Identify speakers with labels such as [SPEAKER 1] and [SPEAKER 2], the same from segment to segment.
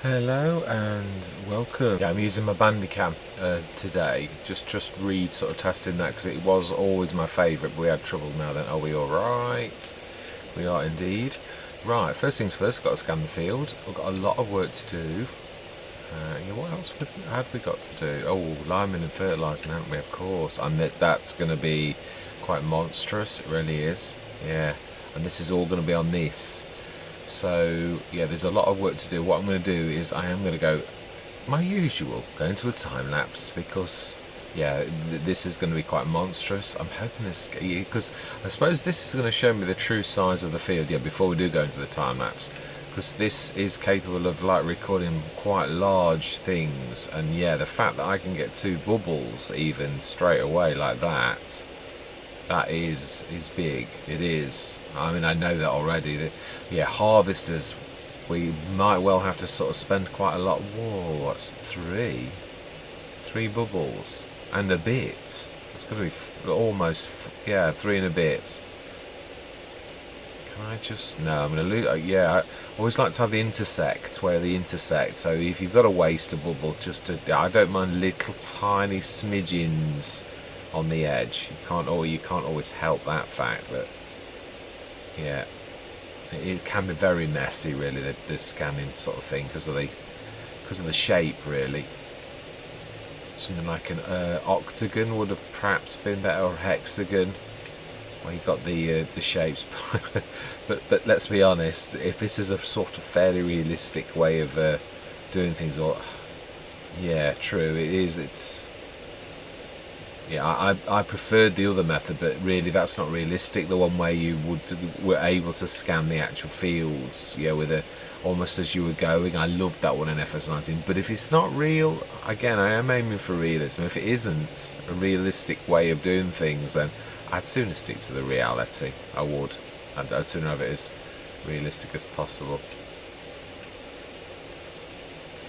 [SPEAKER 1] Hello and welcome. Yeah, I'm using my Bandicam today. Just read sort of testing that because it was always my favourite. But we had trouble now. Then are we all right? We are indeed. Right. First things first. I've got to scan the field. We've got a lot of work to do. Yeah, what else had we got to do? Oh, liming and fertilising, haven't we? Of course. And that's going to be quite monstrous. It really is. Yeah. And this is all going to be on this. So yeah, there's a lot of work to do. What I'm going to do is I am going to go my usual, go into a time lapse because yeah, this is going to be quite monstrous. I'm hoping this, because I suppose this is going to show me the true size of the field. Yeah, before we do go into the time lapse, because this is capable of like recording quite large things. And yeah, the fact that I can get two bubbles even straight away like that. That is big. It is. I mean, I know that already. That, yeah, harvesters, we might well have to sort of spend quite a lot. Whoa, what's three bubbles and a bit. It's going to be almost, yeah, three and a bit. Can I just, no, I'm going to lose. Yeah, I always like to have the intersect, where they intersect. So if you've got to waste a bubble, I don't mind little tiny smidgens on the edge. You can't always help that fact, but yeah, it can be very messy, really, the scanning sort of thing, because of the shape, really. Something like an octagon would have perhaps been better, or hexagon, where you got the shapes. but let's be honest, if this is a sort of fairly realistic way of doing things, or yeah, true, it is. Yeah, I preferred the other method, but really that's not realistic. The one where you were able to scan the actual fields, yeah, with almost as you were going. I loved that one in FS19. But if it's not real, again, I am aiming for realism. If it isn't a realistic way of doing things, then I'd sooner stick to the reality. I would. I'd sooner have it as realistic as possible.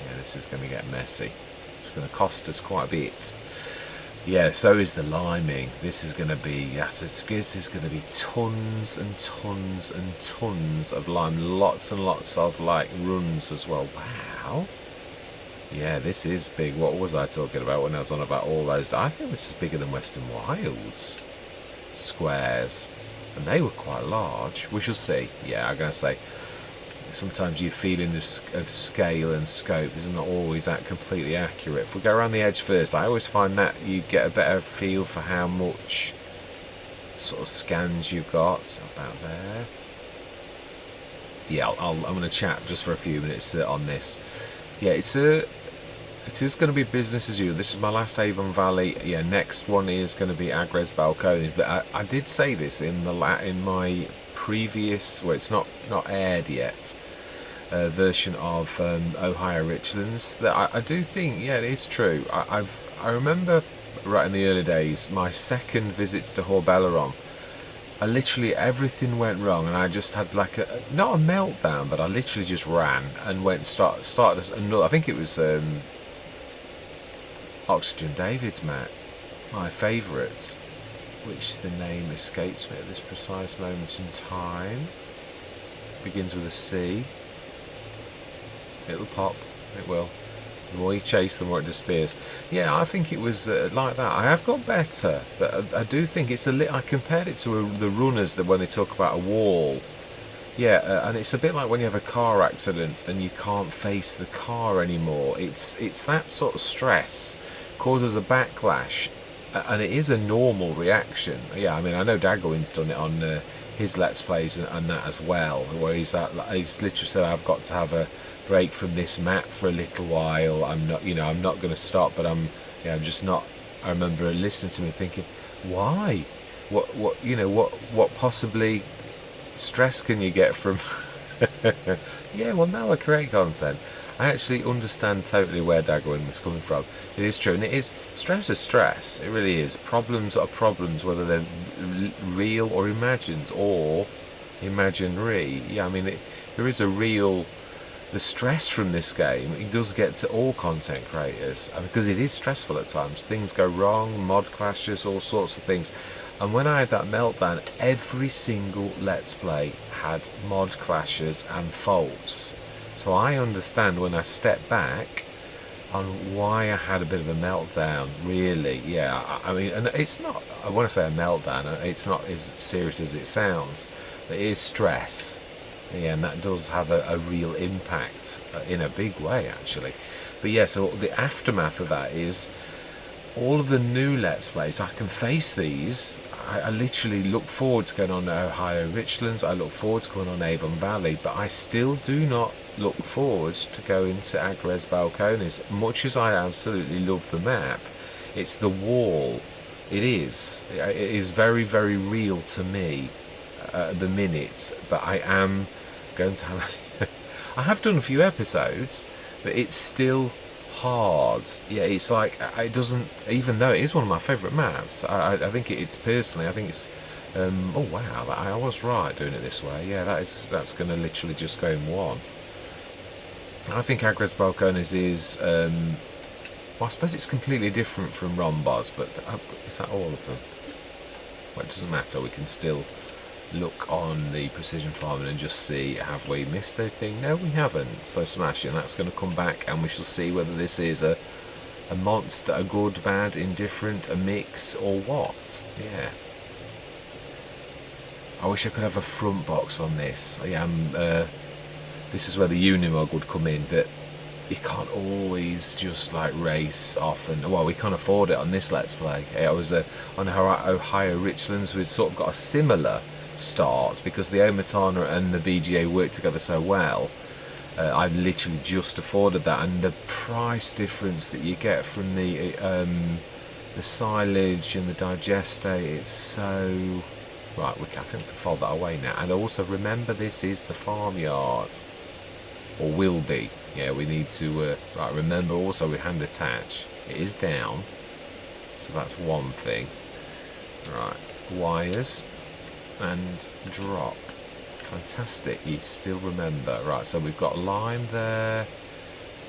[SPEAKER 1] Yeah, this is going to get messy. It's going to cost us quite a bit. Yeah, so is the liming. This is going to be, yes, this is going to be tons and tons and tons of lime. Lots and lots of, like, runs as well. Wow. Yeah, this is big. What was I talking about when I was on about all those? I think this is bigger than Western Wilds squares. And they were quite large. We shall see. Yeah, I'm going to say, sometimes your feeling of scale and scope is not always that completely accurate. If we go around the edge first, I always find that you get a better feel for how much sort of scans you've got about there. Yeah, I'm going to chat just for a few minutes on this. Yeah, it is going to be business as usual. This is my last Avon Valley. Yeah, next one is going to be Agres Balcones. But I did say this in my previous, well, it's not aired yet, version of Ohio Richlands, that I do think, yeah, it is true. I remember right in the early days, my second visits to Horbeleron, literally everything went wrong, and I just had like not a meltdown, but I literally just ran and started another. I think it was Oxygen David's map, my favourite, which the name escapes me at this precise moment in time. Begins with a C. It'll pop. It will. The more you chase, the more it disappears. Yeah, I think it was like that. I have got better, but I do think it's I compared it to the runners that when they talk about a wall. Yeah, and it's a bit like when you have a car accident and you can't face the car anymore. It's that sort of stress causes a backlash, and it is a normal reaction. Yeah, I mean, I know Daggerwin's done it on his Let's Plays and that as well, where he's literally said, I've got to have a break from this map for a little while. I'm not going to stop, but I'm just not. I remember listening to me thinking, why? What possibly stress can you get from? Yeah, well, now I create content. I actually understand totally where Daggerwin was coming from. It is true, and it is stress is stress. It really is. Problems are problems, whether they're real or imagined or imaginary. Yeah, I mean, there is a real. The stress from this game, it does get to all content creators, because it is stressful at times. Things go wrong, mod clashes, all sorts of things. And when I had that meltdown, every single Let's Play had mod clashes and faults. So I understand when I step back on why I had a bit of a meltdown, really. Yeah, I mean, and it's not, I want to say a meltdown, it's not as serious as it sounds, but it is stress. Yeah, and that does have a real impact in a big way, actually. But yeah, so the aftermath of that is all of the new Let's Plays. I can face these. I literally look forward to going on Ohio Richlands. I look forward to going on Avon Valley, but I still do not look forward to going to Agres Balcones. Much as I absolutely love the map, it's the wall. It is very, very real to me at the minute, but I am going to have I have done a few episodes, but it's still hard. Yeah, it's like it doesn't, even though it is one of my favourite maps, I think it's personally, I think it's oh wow, I was right doing it this way. Yeah, that's going to literally just go in one. I think Agres Balcones is well, I suppose it's completely different from Rhombos, but is that all of them? Well, it doesn't matter, we can still look on the precision farming and just see, have we missed anything? No, we haven't. So smashing, that's going to come back, and we shall see whether this is a monster, a good, bad, indifferent, a mix, or what. Yeah, I wish I could have a front box on this. I am this is where the Unimog would come in, but you can't always just like race off, and well, we can't afford it on this Let's Play. I was on Ohio Richlands, we'd sort of got a similar start because the Omatana and the BGA work together so well. I literally just afforded that, and the price difference that you get from the silage and the digestate, it's so right. I think we can fold that away now. And also remember, this is the farmyard, or will be. Yeah, we need to right. Remember also we hand attach. It is down, so that's one thing. Right, wires and drop. Fantastic, you still remember. Right, so we've got lime there.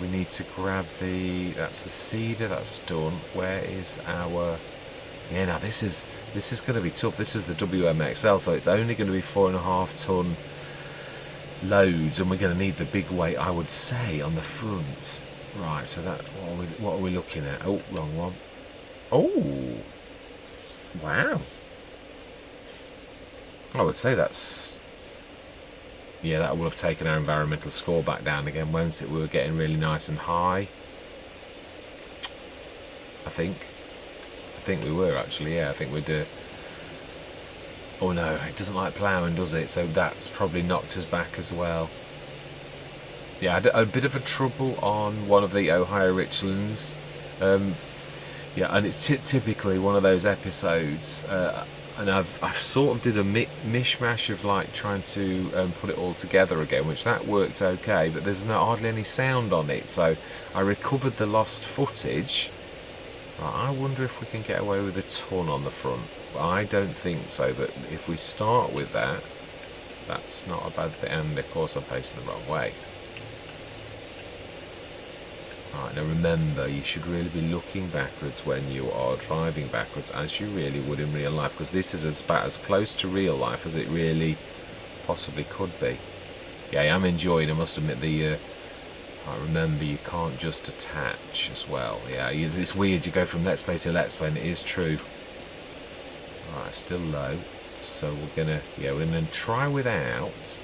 [SPEAKER 1] We need to grab that's the cedar, that's done. Where is our, yeah, now this is going to be tough. This is the WMXL, so it's only going to be 4.5 ton loads, and we're going to need the big weight, I would say, on the front. Right, so that, what are we looking at? Oh, wrong one. Oh, wow. I would say that's, yeah, that will have taken our environmental score back down again, won't it? We were getting really nice and high. I think we were actually, yeah. I think we'd oh no, it doesn't like ploughing, does it? So that's probably knocked us back as well. Yeah, I had a bit of a trouble on one of the Ohio Richlands. Yeah, and it's typically one of those episodes, and I've sort of did a mishmash of like trying to put it all together again, which that worked okay, but there's hardly any sound on it, so I recovered the lost footage. Right, I wonder if we can get away with a ton on the front. I don't think so, but if we start with that, that's not a bad thing. And of course I'm facing the wrong way. Right, now remember, you should really be looking backwards when you are driving backwards, as you really would in real life, because this is about as close to real life as it really possibly could be. Yeah, I am enjoying, I must admit, I remember you can't just attach as well. Yeah, it's weird, you go from Let's Play to Let's Play, and it is true. Right, still low, so we're gonna try without.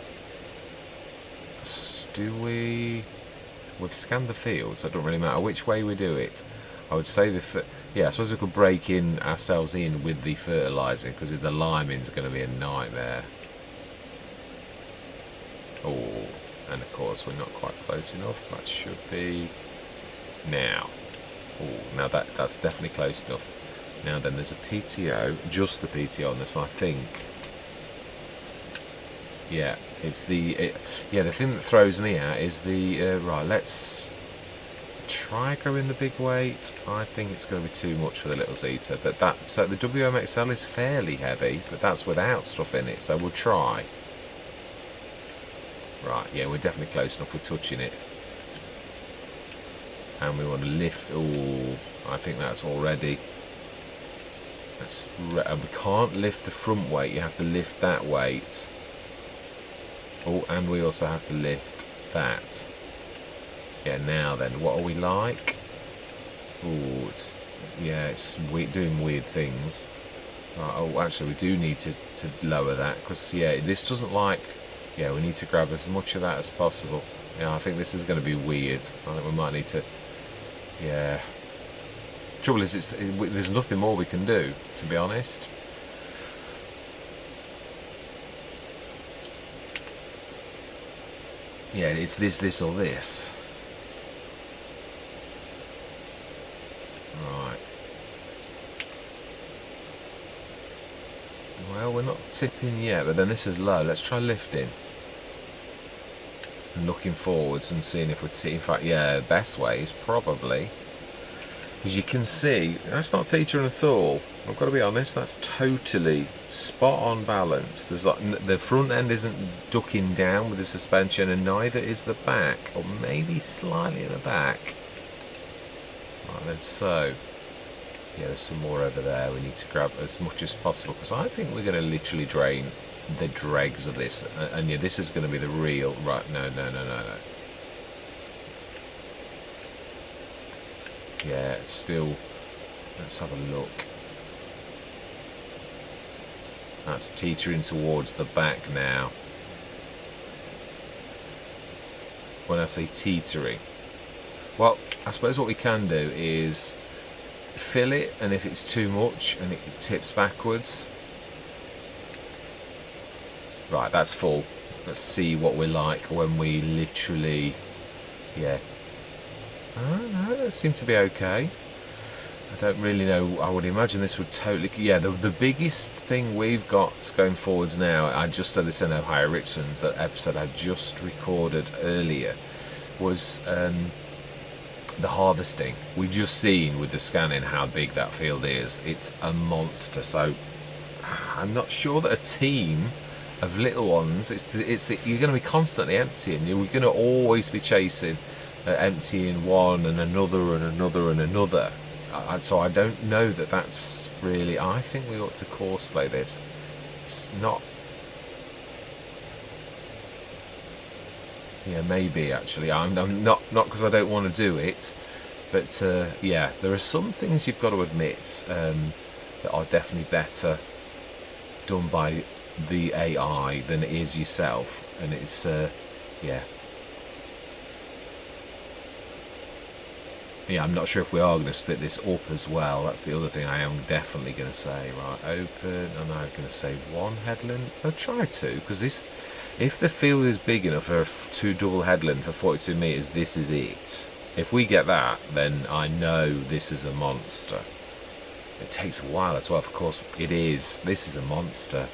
[SPEAKER 1] We've scanned the field, so it doesn't really matter which way we do it. I would say yeah, I suppose we could break ourselves in with the fertiliser, because the liming is going to be a nightmare. Oh, and of course we're not quite close enough. That should be now. Oh, now that's definitely close enough. Now then, there's a PTO, just the PTO on this one, I think. Yeah, it's the thing that throws me out is right, let's try growing the big weight. I think it's going to be too much for the little Zeta, but so the WMXL is fairly heavy, but that's without stuff in it, so we'll try. Right, yeah, we're definitely close enough, we're touching it. And we want to lift, oh, I think that's already, we can't lift the front weight, you have to lift that weight. Oh, and we also have to lift that. Yeah, now then, what are we like? Oh, it's doing weird things. Right, oh, actually, we do need to lower that because yeah, this doesn't like. Yeah, we need to grab as much of that as possible. Yeah, I think this is going to be weird. I think we might need to. Yeah. Trouble is, there's nothing more we can do, to be honest. Yeah, it's this, or this. Right. Well, we're not tipping yet, but then this is low. Let's try lifting. And looking forwards and seeing if we're in fact, yeah, best way is probably. As you can see, that's not teetering at all. I've got to be honest, that's totally spot on balance. There's like, the front end isn't ducking down with the suspension, and neither is the back, or maybe slightly at the back. Right then, so yeah, there's some more over there. We need to grab as much as possible because I think we're going to literally drain the dregs of this, and yeah, this is going to be the real. Right? No. Yeah, it's still. Let's have a look. That's teetering towards the back now. When I say teetering, well, I suppose what we can do is fill it, and if it's too much and it tips backwards. Right, that's full. Let's see what we're like when we literally. Yeah. Oh, no, that seemed to be okay. I don't really know. I would imagine this would totally. Yeah, the biggest thing we've got going forwards now, I just said this in Ohio Richlands, that episode I just recorded earlier, was the harvesting. We've just seen with the scanning how big that field is. It's a monster. So I'm not sure that a team of little ones, you're going to be constantly emptying. You're going to always be chasing, emptying one and another and another and another. So I don't know that that's really. I think we ought to course play this. It's not. Yeah, maybe actually. I'm not because I don't want to do it, but yeah, there are some things you've got to admit that are definitely better done by the AI than it is yourself, and it's yeah. Yeah, I'm not sure if we are going to split this up as well. That's the other thing I am definitely going to say. Right, open, and I'm going to say one headland. I'll try two, because this, if the field is big enough for two double headland for 42 metres, this is it. If we get that, then I know this is a monster. It takes a while as well, of course. It is. This is a monster.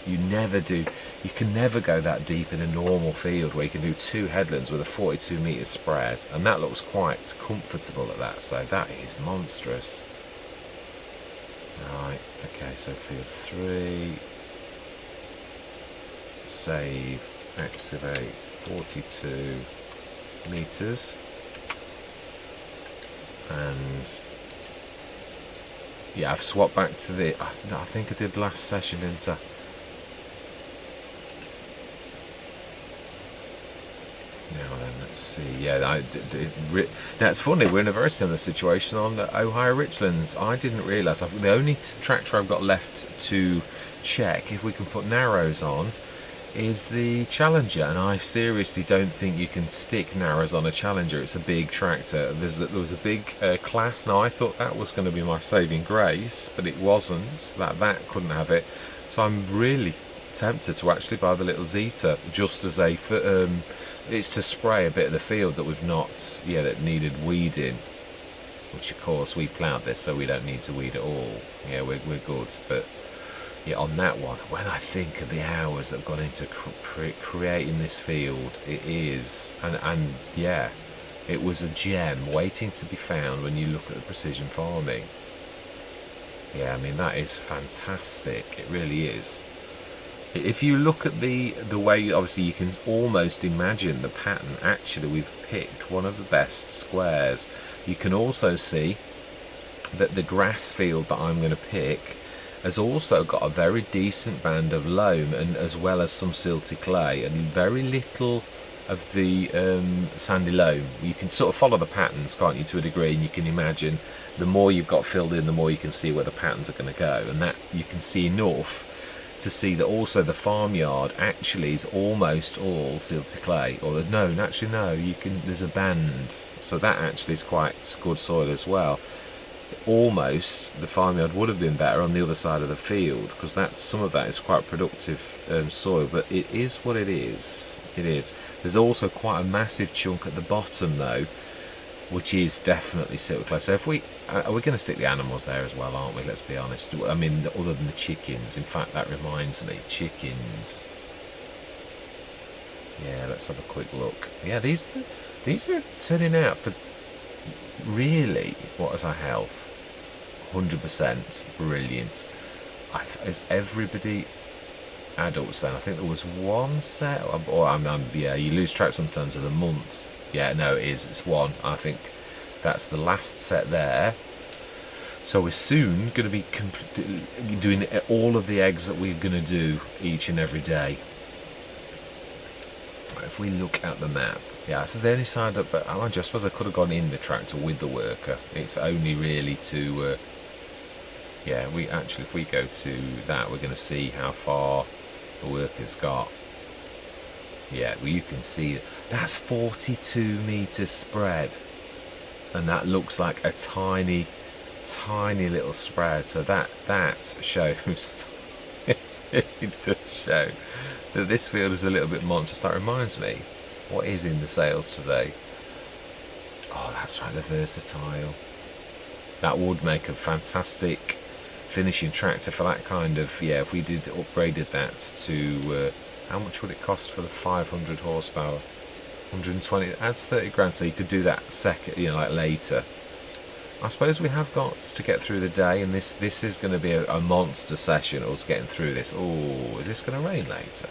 [SPEAKER 1] You can never go that deep in a normal field where you can do two headlands with a 42 metre spread, and that looks quite comfortable at that, so that is monstrous. Right, okay, so field 3, save, activate, 42 metres, and yeah, I've swapped back to the, I think I did last session, didn't I? Now then, let's see. Yeah, now it's funny. We're in a very similar situation on the Ohio Richlands. I didn't realise. The only tractor I've got left to check if we can put narrows on is the Challenger, and I seriously don't think you can stick narrows on a Challenger. It's a big tractor. There was a big class. Now I thought that was going to be my saving grace, but it wasn't. That couldn't have it. So I'm really tempted to actually buy the little Zeta just as a it's to spray a bit of the field that we've not that needed weeding, which of course we ploughed this, so we don't need to weed at all. Yeah, we're good. But yeah, on that one, when I think of the hours that have gone into creating this field, it is, and yeah, it was a gem waiting to be found when you look at the precision farming. Yeah, I mean, that is fantastic. It really is. If you look at the way, obviously you can almost imagine the pattern. Actually, we've picked one of the best squares. You can also see that the grass field that I'm going to pick has also got a very decent band of loam, and as well as some silty clay, and very little of the sandy loam. You can sort of follow the patterns, can't you, to a degree, and you can imagine the more you've got filled in, the more you can see where the patterns are going to go, and that you can see enough to see that also the farmyard actually is almost all silty clay, or no, actually no, you can, there's a band, so that actually is quite good soil as well. Almost the farmyard would have been better on the other side of the field, because that's, some of that is quite productive soil, but it is what it is. It is. There's also quite a massive chunk at the bottom though, which is definitely silty clay. So if we we're going to stick the animals there as well, aren't we? Let's be honest. I mean, other than the chickens. In fact, that reminds me, chickens. Yeah, let's have a quick look. Yeah, these are turning out for really, what is our health? 100% brilliant. Is everybody adults then? I think there was one set, or yeah, you lose track sometimes of the months. Yeah, no, it is. It's one. I think that's the last set there. So we're soon going to be doing all of the eggs that we're going to do each and every day. If we look at the map, yeah, this is the only side up, but I suppose I could have gone in the tractor with the worker. It's only really to, yeah, we actually, if we go to that, we're going to see how far the worker's got. Yeah, well, you can see that's 42 meters spread, and that looks like a tiny little spread. So that shows it does show that this field is a little bit monstrous. That reminds me, what is in the sales today? Oh, that's right, the Versatile. That would make a fantastic finishing tractor for that kind of, yeah, if we did upgraded that to how much would it cost for the 500 horsepower? 120, adds 30 grand, so you could do that second, you know, like later. I suppose we have got to get through the day, and this is going to be a monster session, us getting through this. Oh, is this going to rain later?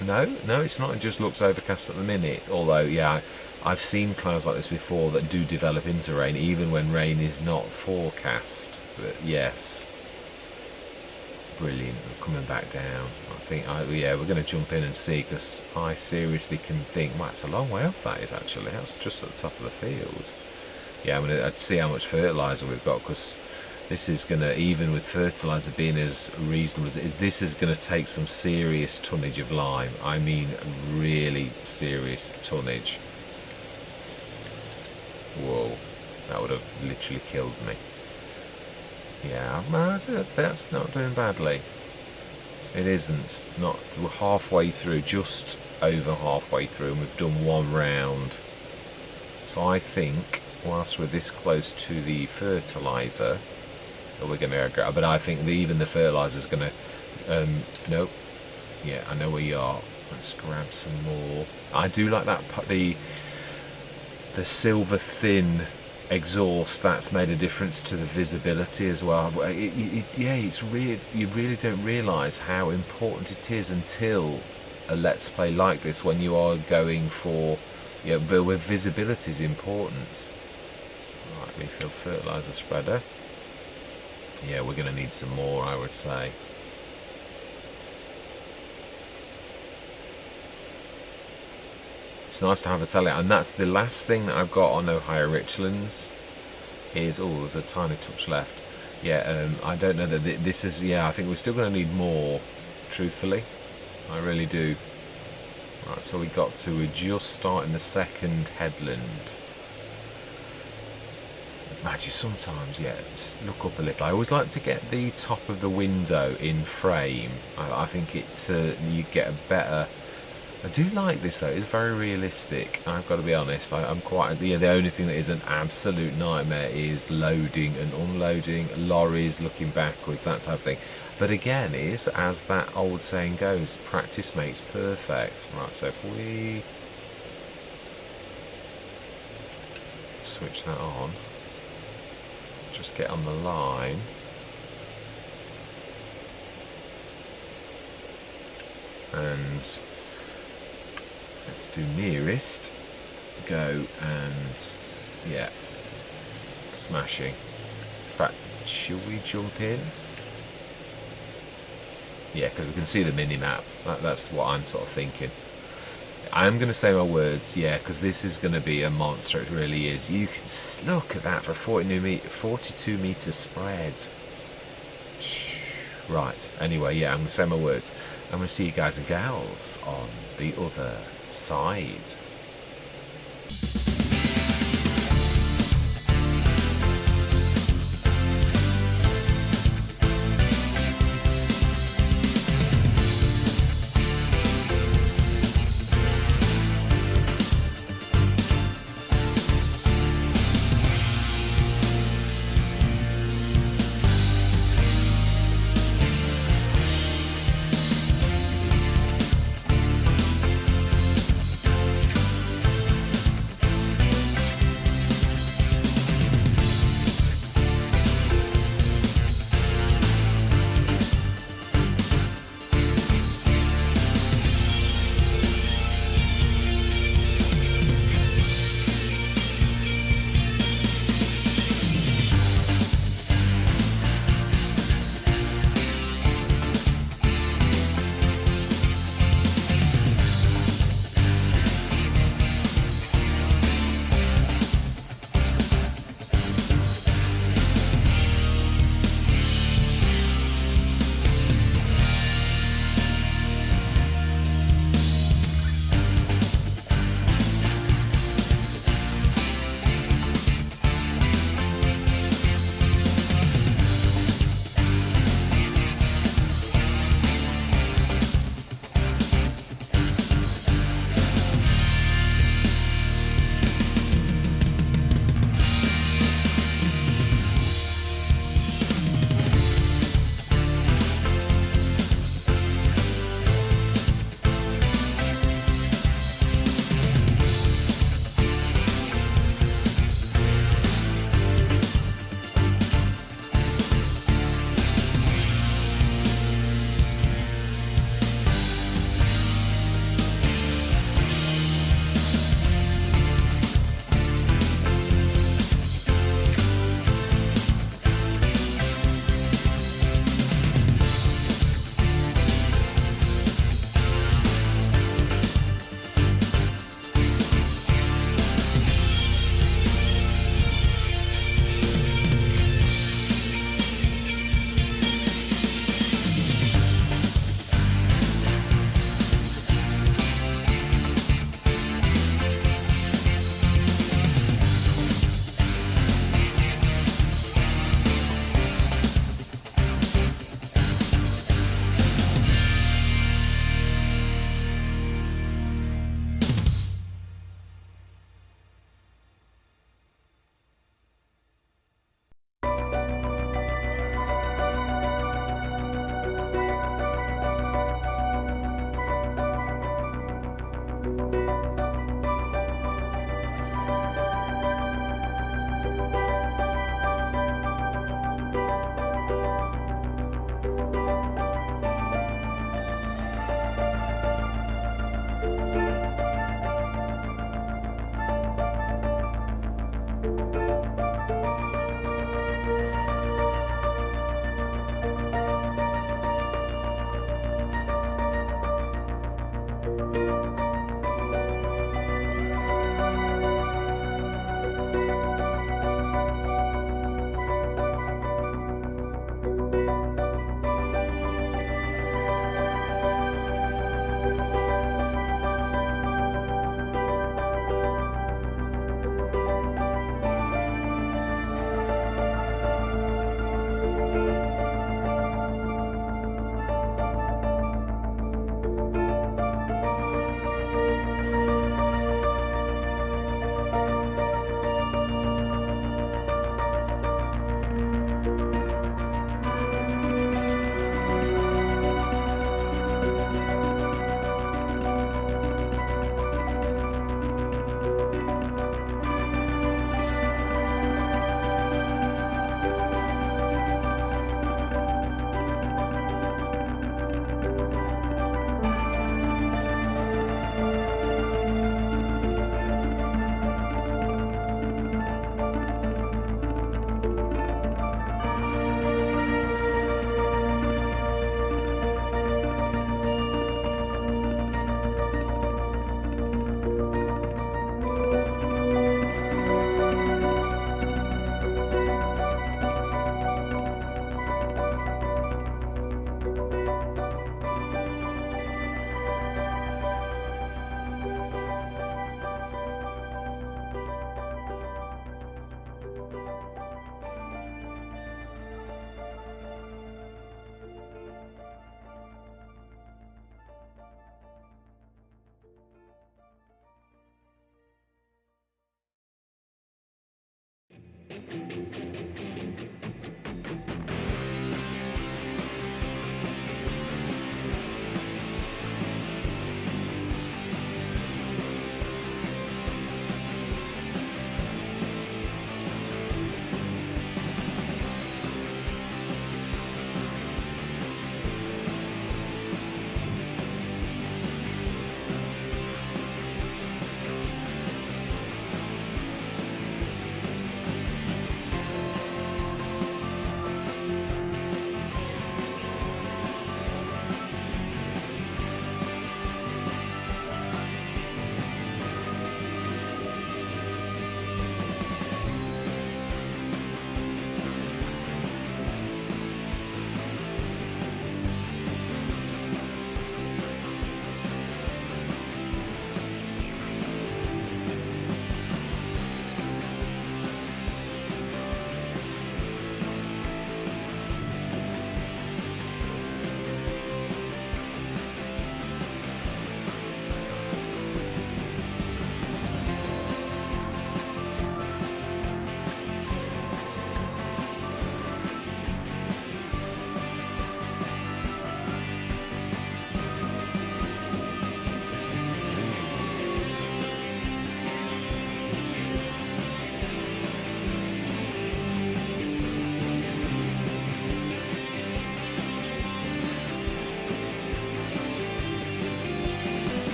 [SPEAKER 1] No, it's not. It just looks overcast at the minute. Although, yeah, I've seen clouds like this before that do develop into rain, even when rain is not forecast. But yes, brilliant. We're coming back down. I think, yeah, we're going to jump in and see, because I seriously can think, well, it's a long way off. That is actually. That's just at the top of the field. Yeah, I'm going to see how much fertiliser we've got, because this is going to, even with fertiliser being as reasonable as it is, this is going to take some serious tonnage of lime. I mean, really serious tonnage. Whoa, that would have literally killed me. Yeah, that's not doing badly. It isn't. Not, we're halfway through, just over halfway through, and we've done one round. So I think, whilst we're this close to the fertiliser, we're going to go, but I think even the fertiliser is going to, nope, yeah, I know where you are. Let's grab some more. I do like that, the silver thin exhaust. That's made a difference to the visibility as well. Yeah, it's really, you really don't realise how important it is until a Let's Play like this, when you are going for, yeah, but where visibility is important. Right, refill fertiliser spreader. Yeah, we're going to need some more, I would say. It's nice to have a tally, and that's the last thing that I've got on Ohio Richlands. Is, oh, there's a tiny touch left. Yeah, I don't know that this is. Yeah, I think we're still going to need more. Truthfully, I really do. Right, so we got to. We're just starting the second headland. Actually, sometimes, yeah, look up a little. I always like to get the top of the window in frame. I think it you get a better. I do like this though. It's very realistic. I've got to be honest. I'm quite. Yeah, the only thing that is an absolute nightmare is loading and unloading lorries, looking backwards, that type of thing. But again, it is, as that old saying goes, practice makes perfect. Right. So if we switch that on. Just get on the line. And let's do nearest. Go and, yeah, smashing. In fact, should we jump in? Yeah, because we can see the mini-map. That's what I'm sort of thinking. I'm going to say my words, yeah, because this is going to be a monster. It really is. You can look at that for 42 meter spread. Right. Anyway, yeah, I'm going to say my words. I'm going to see you guys and gals on the other side.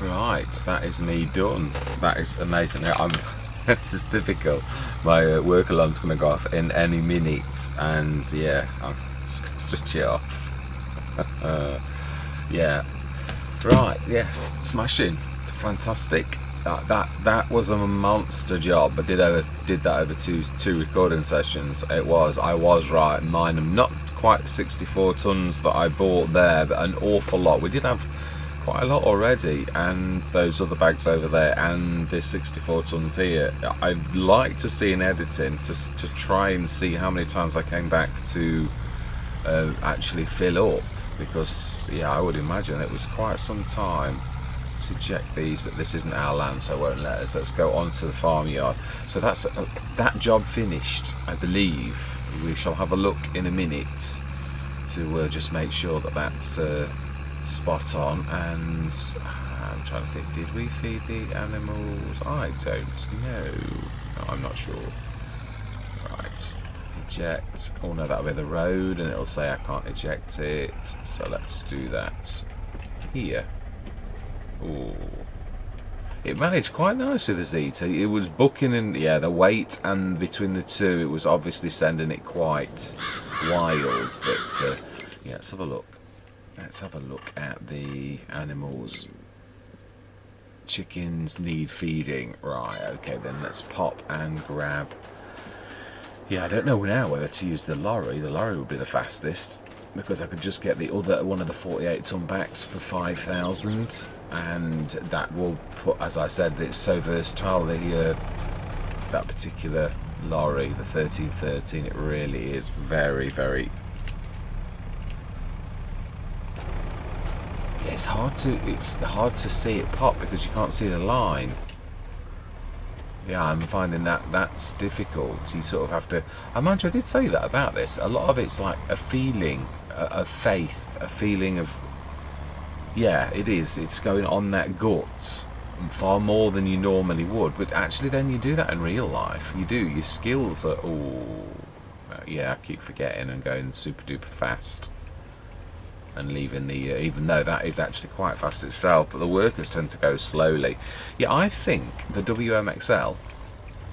[SPEAKER 1] Right, that is me done. That is amazing. This is difficult. My work alarm's going to go off in any minute, and yeah, I'm just going to switch it off. Yeah. Right. Yes. Smashing. Fantastic. That was a monster job. I did that over two recording sessions. I was right. Mine are not quite 64 tons that I bought there, but an awful lot. We did have quite a lot already, and those other bags over there, and this 64 tons here. I'd like to see an editing to try and see how many times I came back to actually fill up, because yeah, I would imagine it was quite some time. Let's eject these, but this isn't our land, so it won't let us. Let's go on to the farmyard. So that's that job finished, I believe. We shall have a look in a minute to just make sure that that's spot on. And I'm trying to think, did we feed the animals? I don't know. No, I'm not sure. Right, eject. Oh no, that'll be the road, and it'll say I can't eject it. So let's do that here. Ooh. It managed quite nicely, the Zeta. It was booking, and yeah, the weight, and between the two, it was obviously sending it quite wild. But yeah, let's have a look. Let's have a look at the animals. Chickens need feeding. Right, okay, then let's pop and grab. Yeah, I don't know now whether to use the lorry. The lorry would be the fastest, because I could just get the other one of the 48-ton backs for 5,000, and that will put, as I said, it's so versatile. That particular lorry, the 1313, it really is very, very. It's hard to see it pop because you can't see the line. Yeah, I'm finding that's difficult. You sort of have to. I imagine I did say that about this. A lot of it's like a feeling of faith, a feeling of. Yeah, it is. It's going on that gut far more than you normally would. But actually, then you do that in real life. You do. Your skills are. Oh, yeah. I keep forgetting and going super duper fast. And leaving the, even though that is actually quite fast itself, but the workers tend to go slowly. Yeah, I think the WMXL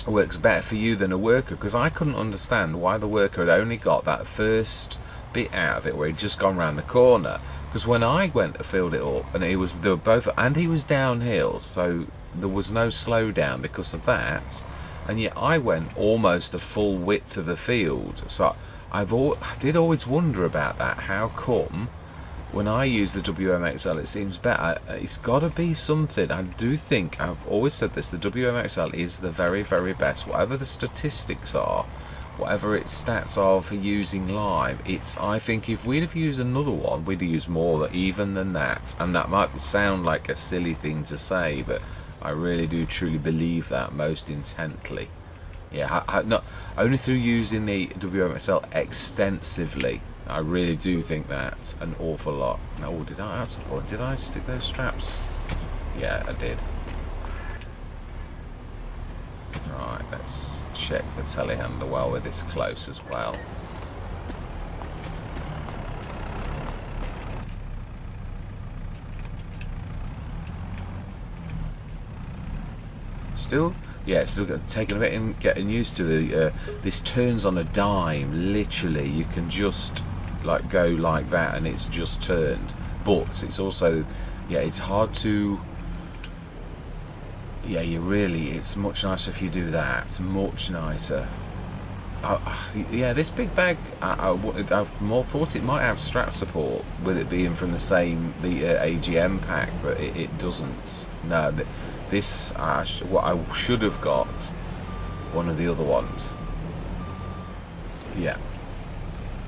[SPEAKER 1] works better for you than a worker, because I couldn't understand why the worker had only got that first bit out of it where he'd just gone round the corner. Because when I went to fill it up, and they were both, and he was downhill, so there was no slowdown because of that. And yet I went almost the full width of the field. So I did always wonder about that. How come? When I use the WMXL, it seems better. It's got to be something. I do think, I've always said this, the WMXL is the very, very best. Whatever the statistics are, whatever its stats are for using live, I think if we'd have used another one, we'd have used more even than that. And that might sound like a silly thing to say, but I really do truly believe that most intently. Yeah, not only through using the WMXL extensively. I really do think that an awful lot. Oh, that's the point. Did I stick those straps? Yeah, I did. Right, let's check the telehandler while we're this close as well. Still? Yeah, still taking a bit and getting used to the. This turns on a dime. Literally, you can just like go like that, and it's just turned. But it's also, yeah, it's hard to. Yeah, it's much nicer if you do that. It's much nicer. Yeah, this big bag, I've more thought it might have strap support with it being from the AGM pack, but it doesn't. No. This, what I should have got, one of the other ones. Yeah,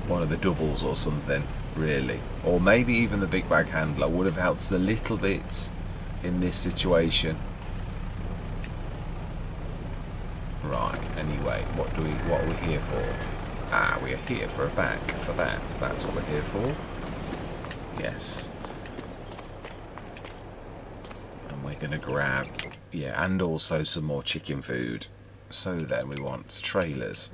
[SPEAKER 1] one of the doubles or something, really. Or maybe even the big bag handler would have helped us a little bit in this situation. Right, anyway, what are we here for? We are here for a back for that. That's what we're here for. Yes. We're going to grab, yeah, and also some more chicken food. So then we want trailers.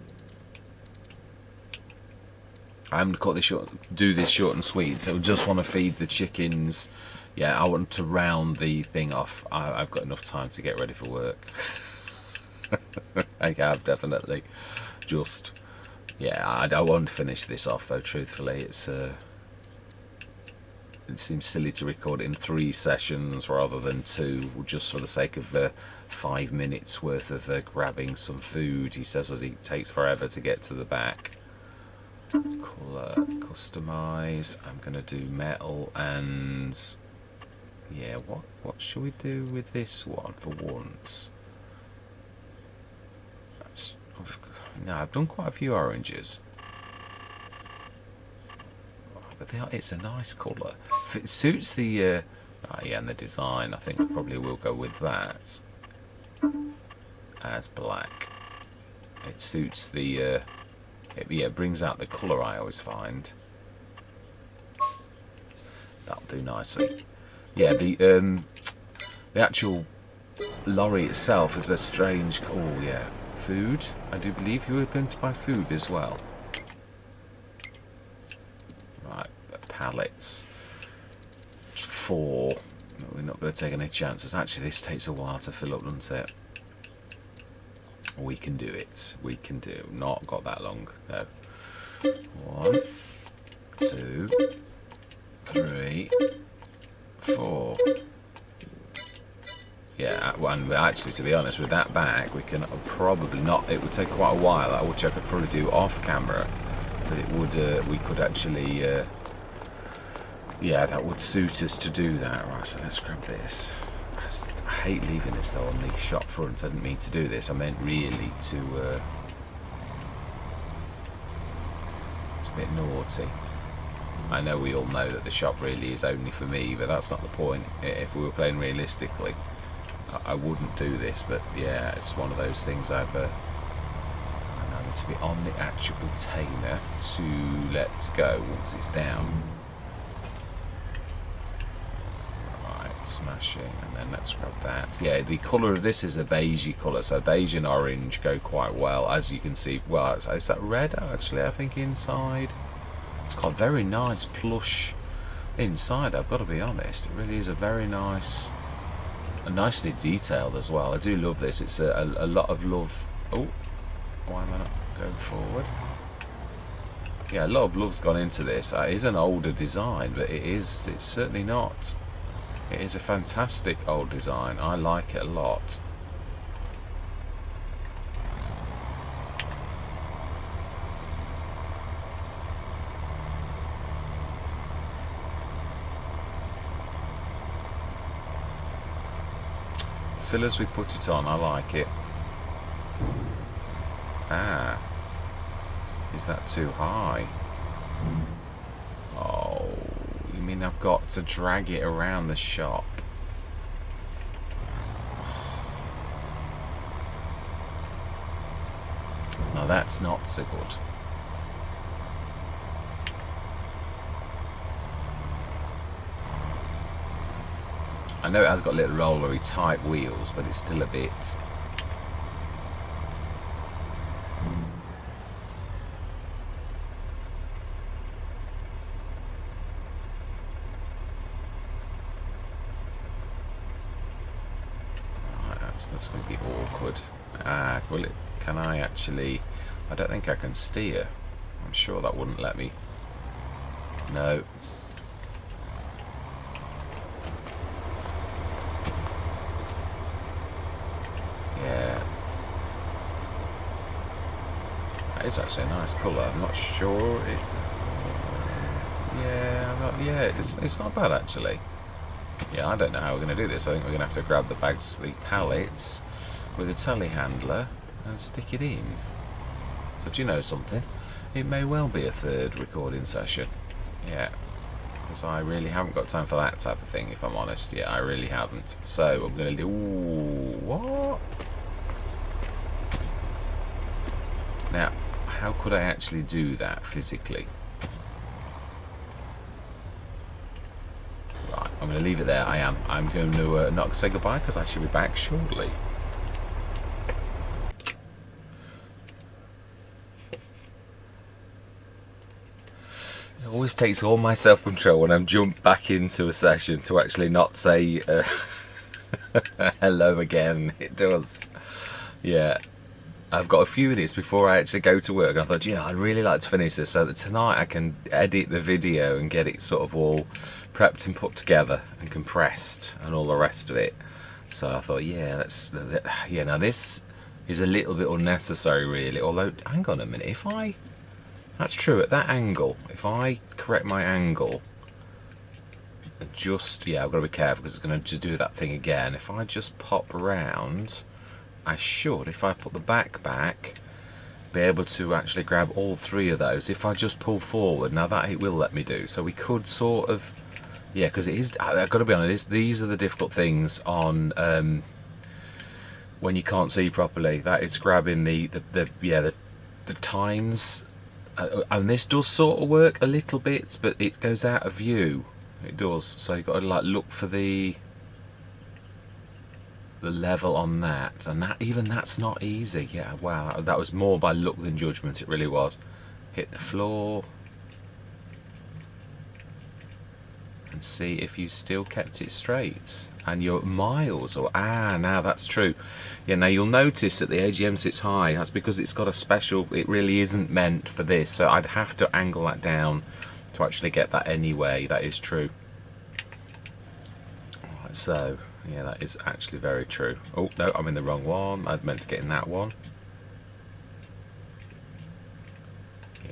[SPEAKER 1] I'm going to cut this short, do this short and sweet. So I just want to feed the chickens. Yeah, I want to round the thing off. I've got enough time to get ready for work. I have definitely. Just, yeah, I don't want to finish this off though. Truthfully, it seems silly to record it in 3 sessions rather than 2, just for the sake of 5 minutes worth of grabbing some food. He says as it takes forever to get to the back. Colour, customize. I'm gonna do metal and yeah. What should we do with this one for once? No, I've done quite a few oranges, but it's a nice colour. If it suits the yeah, and the design, I think I probably will go with that as black. It suits the it brings out the colour I always find. That'll do nicely. Yeah, the actual lorry itself is a strange. Oh yeah, food. I do believe you were going to buy food as well. Right, pallets. 4. We're not going to take any chances. Actually, this takes a while to fill up, doesn't it? We can do it. We can do. Not got that long. No. 1, 2, 3, 4. Yeah, and actually, to be honest, with that back, we can probably not. It would take quite a while, which I could probably do off camera. But it would. We could actually. Yeah, that would suit us to do that. Right. So let's grab this. I hate leaving this though on the shop front. I didn't mean to do this. I meant really to. It's a bit naughty. I know we all know that the shop really is only for me, but that's not the point. If we were playing realistically, I wouldn't do this. But yeah, it's one of those things I need to be on the actual container to let's go once it's down. Smashing, and then let's grab that. Yeah, the colour of this is a beigey colour, so beige and orange go quite well, as you can see. Well, is that red actually? I think inside it's got very nice plush inside. I've got to be honest, it really is a very nice, and nicely detailed as well. I do love this. It's a lot of love. Oh, why am I not going forward? Yeah, a lot of love's gone into this. It is an older design, but it's certainly not. It is a fantastic old design. I like it a lot. Fill as we put it on, I like it. Ah. Is that too high? Oh. You mean I've got to drag it around the shop? Now that's not so good. I know it has got little rollery type wheels, but it's still a bit. That's going to be awkward. Will it? Can I actually? I don't think I can steer. I'm sure that wouldn't let me. No. Yeah. That is actually a nice colour. I'm not sure it. Yeah, I'm not. Yeah, it's not bad actually. Yeah, I don't know how we're going to do this. I think we're going to have to grab the bags, the pallets, with a telehandler and stick it in. So do you know something? It may well be a 3rd recording session. Yeah, because I really haven't got time for that type of thing, if I'm honest. Yeah, I really haven't. So I'm going to do... Ooh, what? Now, how could I actually do that physically? I'm going to leave it there. I'm going to not say goodbye because I shall be back shortly. always takes all my self-control when I'm jumped back into a session to actually not say hello again. It does. Yeah. I've got a few minutes before I actually go to work, and I thought, I'd really like to finish this so that tonight I can edit the video and get it sort of all prepped and put together and compressed and all the rest of it. So I thought, now this is a little bit unnecessary really, although, hang on a minute, that's true, at that angle, if I correct my angle, I've got to be careful because it's going to just do that thing again. If I just pop around, I should, if I put the back, be able to actually grab all three of those if I just pull forward. Now that it will let me do, so we could sort of, because it is, I've got to be honest, these are the difficult things on when you can't see properly. That is grabbing the tines, and this does sort of work a little bit, but it goes out of view. It does, so you've got to like look for the level on that, and that's not easy. Yeah, wow, that was more by luck than judgment, it really was. Hit the floor and see if you still kept it straight, and you're miles or now that's true. Now you'll notice that the AGM sits high. That's because it's got a special, it really isn't meant for this, so I'd have to angle that down to actually get that anyway. That is true. Right, so that is actually very true. Oh no, I'm in the wrong one. I'd meant to get in that one.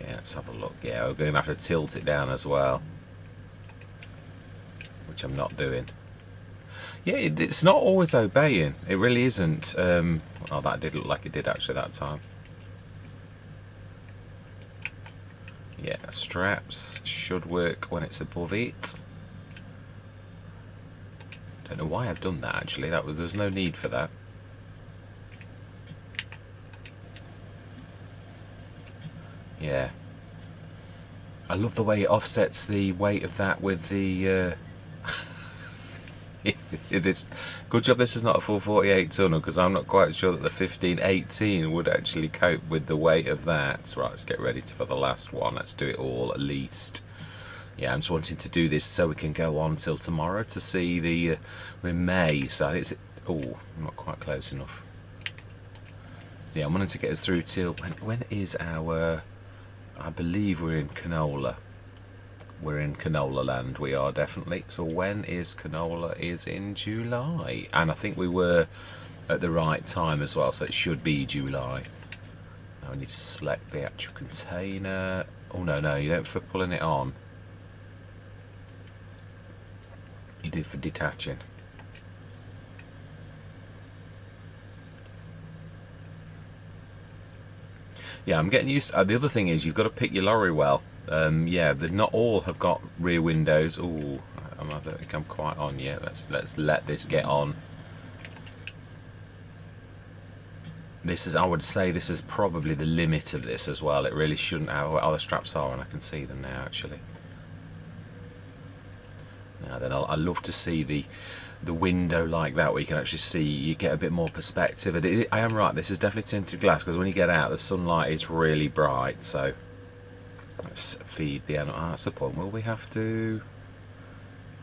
[SPEAKER 1] Let's have a look. We're going to have to tilt it down as well, which I'm not doing. It's not always obeying. It really isn't. That did look like it did actually that time. Straps should work when it's above it. Don't know why I've done that actually. There's no need for that. I love the way it offsets the weight of that with the it's good job this is not a full 48 tonner, because I'm not quite sure that the 1518 would actually cope with the weight of that. Right, let's get ready for the last one. Let's do it all at least. I'm just wanting to do this so we can go on till tomorrow to see the May. So it's I'm not quite close enough. I'm wanting to get us through till when is our, I believe we're in canola. We're in canola land, we are definitely. So when is canola? Is in July, and I think we were at the right time as well, so it should be July. Now we need to select the actual container. Oh no, you don't for pulling it on. You do for detaching. I'm getting used to, the other thing is you've got to pick your lorry well. Not all have got rear windows. I don't think I'm quite on yet. Let's let this get on. This is, I would say, this is probably the limit of this as well. It really shouldn't have. The straps are, and I can see them now actually. Now then, I love to see the window like that, where you can actually see, you get a bit more perspective. I am right, this is definitely tinted glass, because when you get out the sunlight is really bright. So let's feed the animal. That's the point. Will we have to?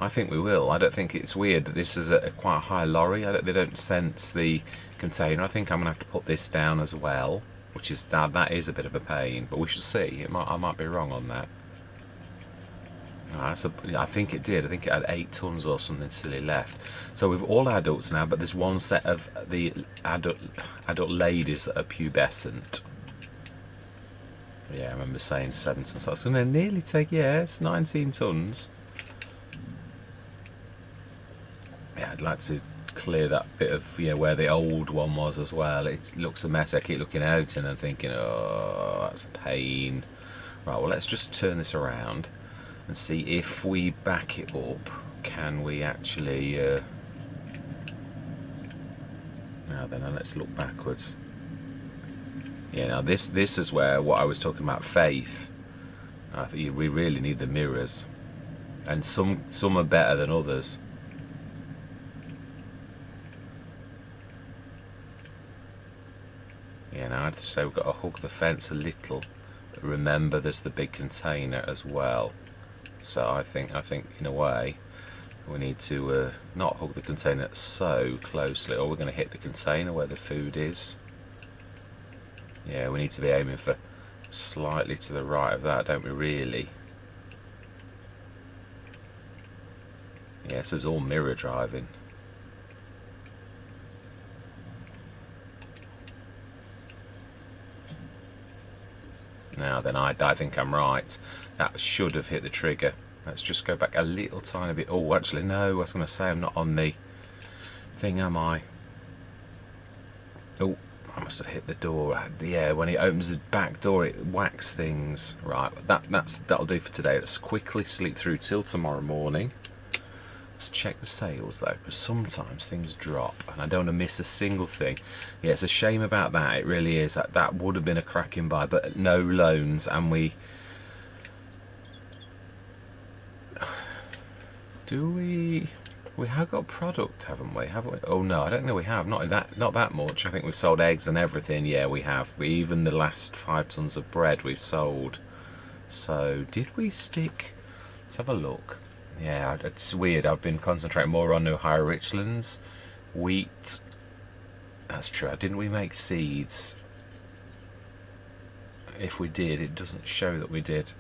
[SPEAKER 1] I think we will. I don't think it's weird that this is a quite a high lorry. They don't sense the container. I think I'm gonna have to put this down as well, which is that is a bit of a pain, but we shall see. I might be wrong on that. I think it did. I think it had 8 tons or something silly left. So we've all adults now, but there's one set of the adult ladies that are pubescent. I remember saying 7 tons. So that's going to nearly take, it's 19 tons. I'd like to clear that bit of where the old one was as well. It looks a mess. I keep looking at it and thinking, oh, that's a pain. Right, well, let's just turn this around and see if we back it up, can we actually now then, let's look backwards. Now this is where what I was talking about, faith. I think we really need the mirrors, and some are better than others. Now I'd say we've got to hug the fence a little, but remember there's the big container as well. So I think in a way we need to not hug the container so closely, or we're going to hit the container where the food is. Yeah, we need to be aiming for slightly to the right of that, don't we, really? Yeah, this is all mirror driving. Now then, I think I'm right. That should have hit the trigger. Let's just go back a little tiny bit. Oh, actually, no, I was going to say I'm not on the thing, am I? Oh, I must have hit the door. Yeah, when it opens the back door, it whacks things. Right, that'll do for today. Let's quickly sleep through till tomorrow morning. Let's check the sales though, because sometimes things drop and I don't want to miss a single thing. Yeah, it's a shame about that. It really is. That would have been a cracking buy, but no loans, and we have got product, haven't we? Oh no, I don't think we have. Not that much. I think we've sold eggs and everything. Yeah, we have. Even the last 5 tons of bread we've sold. So did we stick? Let's have a look. Yeah, it's weird. I've been concentrating more on Ohio Richlands, wheat. That's true. Didn't we make seeds? If we did, it doesn't show that we did.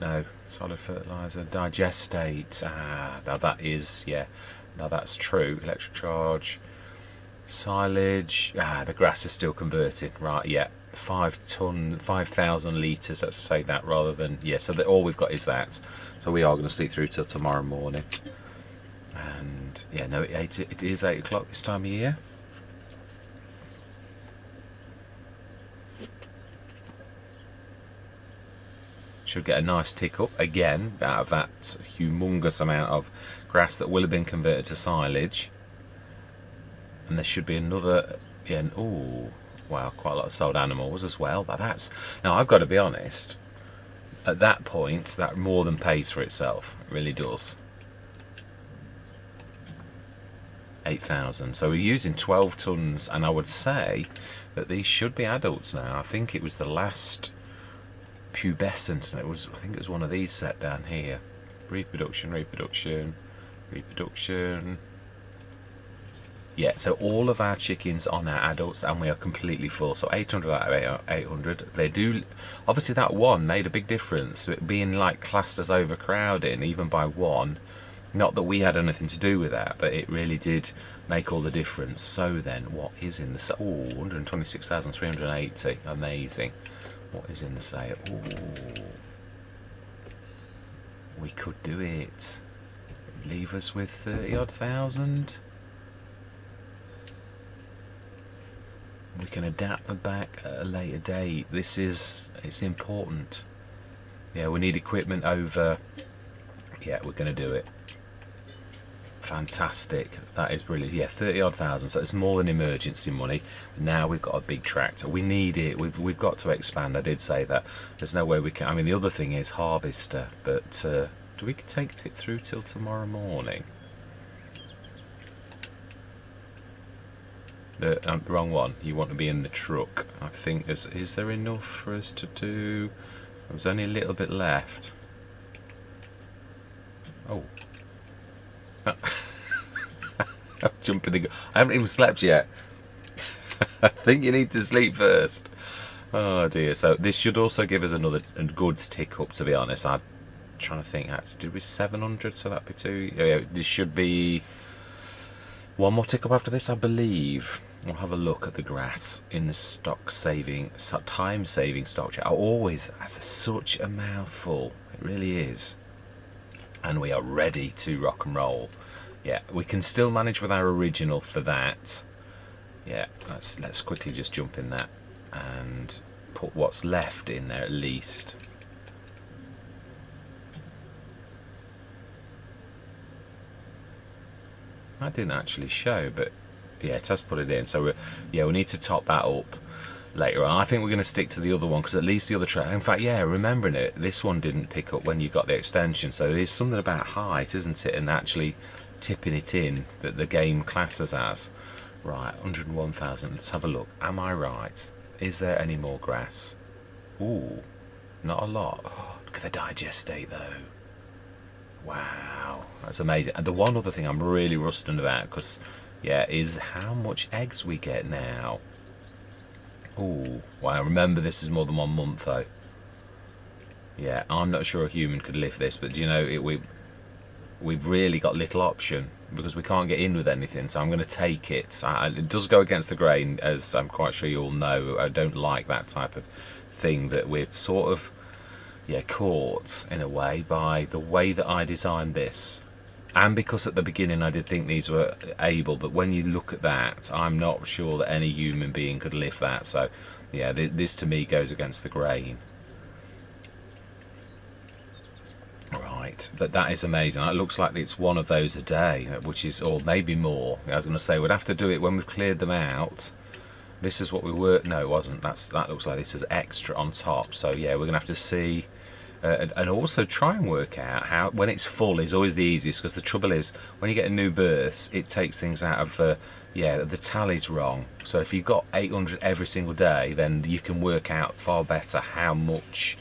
[SPEAKER 1] No, solid fertilizer, digestate. Now that is, yeah. Now that's true. Electric charge, silage. The grass is still converting. Right, yeah. 5,000 litres, let's say that rather than, yeah, so that all we've got is that. So we are going to sleep through till tomorrow morning. And yeah, no, it is 8 o'clock this time of year. Should get a nice tick up again out of that humongous amount of grass that will have been converted to silage. And there should be another, yeah, oh wow, quite a lot of sold animals as well. But that's, now I've got to be honest, at that point that more than pays for itself. It really does. 8,000. So we're using 12 tons, and I would say that these should be adults now. I think it was the last pubescent, and I think it was one of these set down here. Reproduction. Yeah, so all of our chickens are now adults, and we are completely full. So 800 out of 800. They do, obviously that one made a big difference. It being like classed as overcrowding, even by one. Not that we had anything to do with that, but it really did make all the difference. So then, what is in the, oh, 126,380. Amazing. What is in the sale? Ooh. We could do it. Leave us with 30-odd thousand. We can adapt them back at a later date. It's important. Yeah, we need equipment over. Yeah, we're going to do it. Fantastic. That is brilliant. Yeah, 30-odd thousand. So it's more than emergency money. Now we've got a big tractor. We need it. We've got to expand. I did say that. There's no way we can. I mean, the other thing is harvester. But do we take it through till tomorrow morning? The wrong one. You want to be in the truck. I think is there enough for us to do? There's only a little bit left. Oh. I'm jumping the gun. I haven't even slept yet. I think you need to sleep first. Oh dear. So this should also give us another goods tick up, to be honest. I'm trying to think. Did we 700? So that'd be 2. Yeah, this should be one more tick up after this, I believe. We'll have a look at the grass in the time-saving stock chart. That's such a mouthful. It really is. And we are ready to rock and roll. Yeah, we can still manage with our original for that. Yeah, let's quickly just jump in that and put what's left in there at least. That didn't actually show, but yeah, it has put it in. So we need to top that up later on. I think we're going to stick to the other one, because at least the other track, in fact, yeah, remembering it, this one didn't pick up when you got the extension. So there's something about height, isn't it, and actually tipping it in that the game classes as. Right, 101,000. Let's have a look. Am I right? Is there any more grass? Ooh, not a lot. Oh, Look at the digestate though. Wow, that's amazing. And the one other thing I'm really rusting about, because yeah, is how much eggs we get now. Oh, wow, remember this is more than 1 month though. Yeah, I'm not sure a human could live this, but you know, we've really got little option because we can't get in with anything, so I'm going to take it. It does go against the grain, as I'm quite sure you all know. I don't like that type of thing, that we're sort of, yeah, caught in a way by the way that I designed this, and because at the beginning I did think these were able, but when you look at that, I'm not sure that any human being could lift that. So yeah, this to me goes against the grain. Right, but that is amazing. It looks like it's one of those a day, which is, or maybe more. I was going to say we'd have to do it when we've cleared them out. This is what we were. No, it wasn't. That looks like this is extra on top. So yeah, we're going to have to see. And also try and work out how, when it's full is always the easiest, because the trouble is when you get a new birth, it takes things out of yeah, the tally's wrong. So if you've got 800 every single day, then you can work out far better how much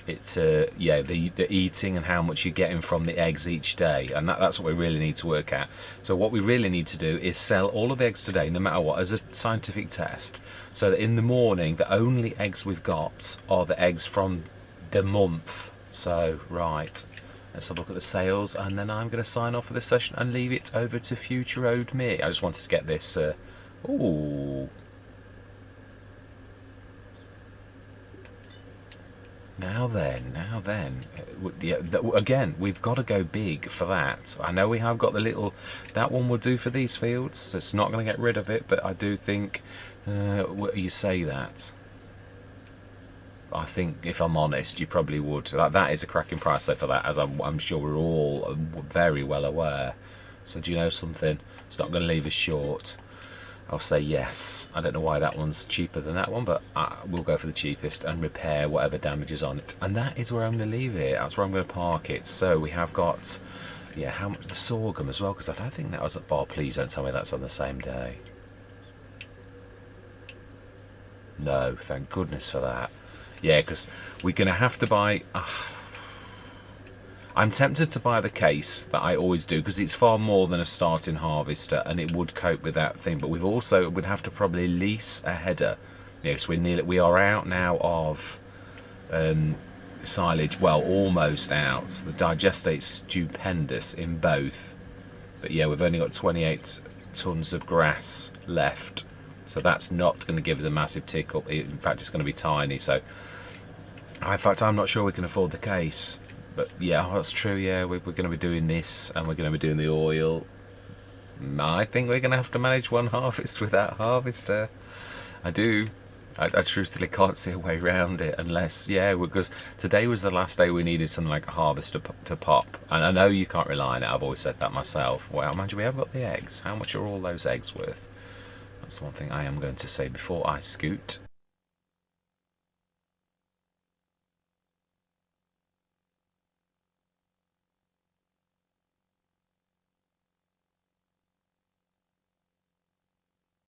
[SPEAKER 1] it's yeah, the eating and how much you're getting from the eggs each day, and that's what we really need to work out. So what we really need to do is sell all of the eggs today, no matter what, as a scientific test, so that in the morning the only eggs we've got are the eggs from the month. So right, let's have a look at the sales, and then I'm going to sign off for this session and leave it over to future owed me. I just wanted to get this ooh, now then, yeah, again, we've got to go big for that. I know we have got the little, that one will do for these fields, so it's not going to get rid of it, but I do think you say that, I think if I'm honest, you probably would. That is a cracking price though for that, as I'm sure we're all very well aware. So do you know something? It's not going to leave us short. I'll say yes. I don't know why that one's cheaper than that one, but we'll go for the cheapest and repair whatever damage is on it. And that is where I'm going to leave it. That's where I'm going to park it. So we have got, yeah, how much, the sorghum as well, because I don't think that was at bar. Please don't tell me that's on the same day. No, thank goodness for that. Yeah, because we're going to have to buy... I'm tempted to buy the case that I always do, because it's far more than a starting harvester, and it would cope with that thing. But we'd have to probably lease a header. Yes, we are out now of silage. Well, almost out. The digestate's stupendous in both. But yeah, we've only got 28 tons of grass left. So that's not going to give us a massive tick up. In fact, it's going to be tiny. So, in fact, I'm not sure we can afford the case. But yeah, that's true. Yeah, we're going to be doing this, and we're going to be doing the oil. I think we're going to have to manage one harvest with that harvester. I do. I truthfully can't see a way around it, unless, yeah, because today was the last day we needed something like a harvester to pop. And I know you can't rely on it. I've always said that myself. Well, imagine we haven't got the eggs. How much are all those eggs worth? That's the one thing I am going to say before I scoot.